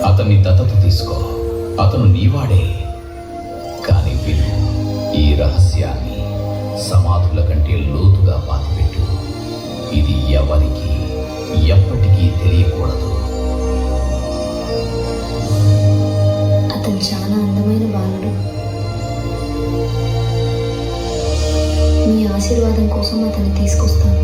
అతన్ని దత్తత తీసుకో, అతను నీవాడే. కానీ విను, ఈ రహస్యాన్ని సమాధుల కంటే లోతుగా పాతిపెట్టు. ఇది ఎవరికి ఎప్పటికీ తెలియకూడదు. అతను చాలా అందమైన బాలుడు. మీ ఆశీర్వాదం కోసం అతన్ని తీసుకొస్తాను.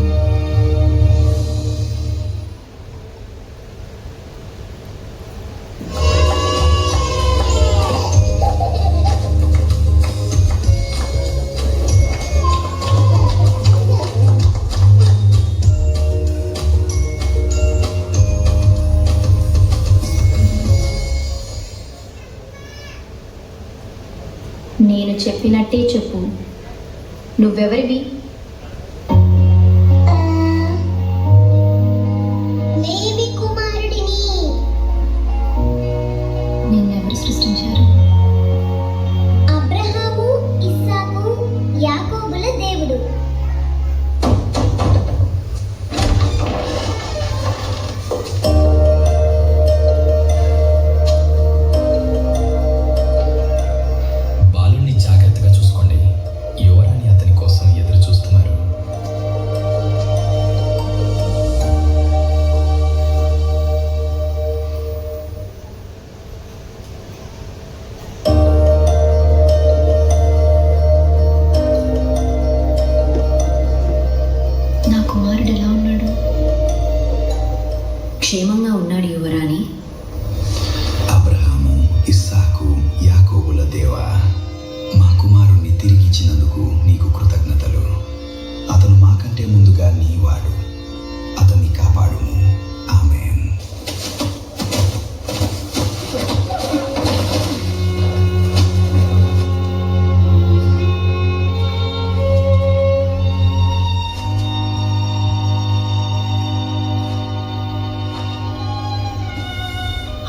నేను చెప్పినట్టే చెప్పు. నువ్వెవరివి? లేవి కుమారుడిని. నిన్నెవరు సృష్టించారు? అబ్రహాము, ఇస్సాకు, యాకోబుల దేవుడు. బాలుణ్ణి జాగ్రత్తగా చూసుకోండి. యువరాణి అతని కోసం ఎదురు చూస్తున్నారు. నా కుమారుడు ఎలా ఉన్నాడు? క్షేమంగా ఉన్నాడు యువరాణి. అబ్రహాము, ఇస్సాకు, యాకోబుల దేవా, మా కుమారుణ్ణి తిరిగిచ్చినందుకు నీకు కృతజ్ఞతలు. అతను మాకంటే ముందుగా నీవాడు. అతన్ని కాపాడుము. ఆమేన్.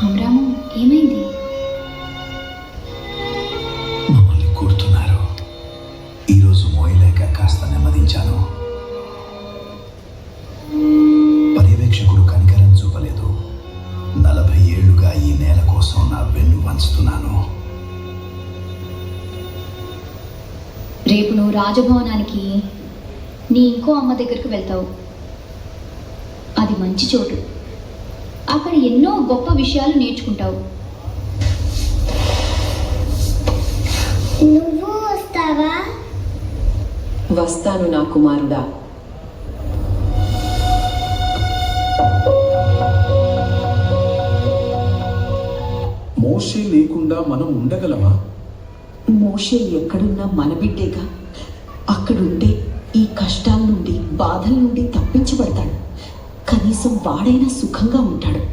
అమ్రాము, ఏమైంది? మమ్మల్ని కూడుతున్నారు. ఈరోజు మోయలేక కాస్త నెమ్మదించాను. పర్యవేక్షకుడు కనికరం చూపలేదు. 40 ఏళ్లుగా ఈ నేల కోసం నా వెన్ను వంచుతున్నాను. రేపు నువ్వు రాజభవనానికి నీ ఇంకో అమ్మ దగ్గరికి వెళ్తావు. అది మంచి చోటు. అక్కడ ఎన్నో గొప్ప విషయాలు నేర్చుకుంటావు. నువ్వు వస్తావా? వస్తాను నా కుమారుడా. మోషే లేకుండా మనం ఉండగలమా? మోషే ఎక్కడున్నా మన బిడ్డేగా. అక్కడుంటే ఈ కష్టాల నుండి, బాధల నుండి తప్పించబడతాడు. కనీసం వాడైనా సుఖంగా ఉంటాడు.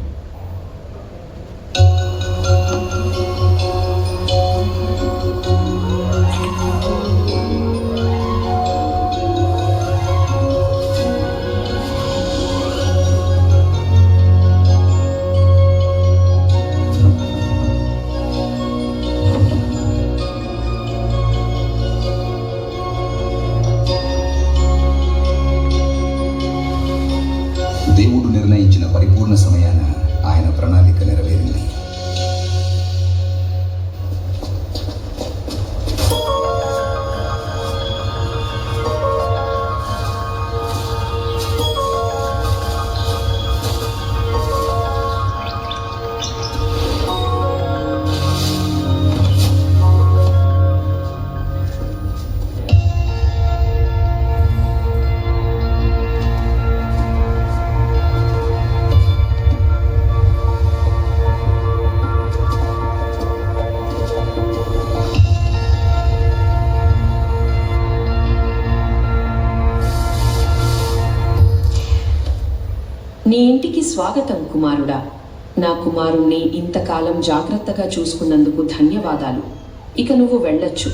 దేవుడు నిర్ణయించిన పరిపూర్ణ సమయాన ఆయన ప్రణాళిక నెరవేరింది. నీ ఇంటికి స్వాగతం కుమారుడా. నా కుమారుణ్ణి ఇంతకాలం జాగ్రత్తగా చూసుకున్నందుకు ధన్యవాదాలు. ఇక నువ్వు వెళ్ళొచ్చు.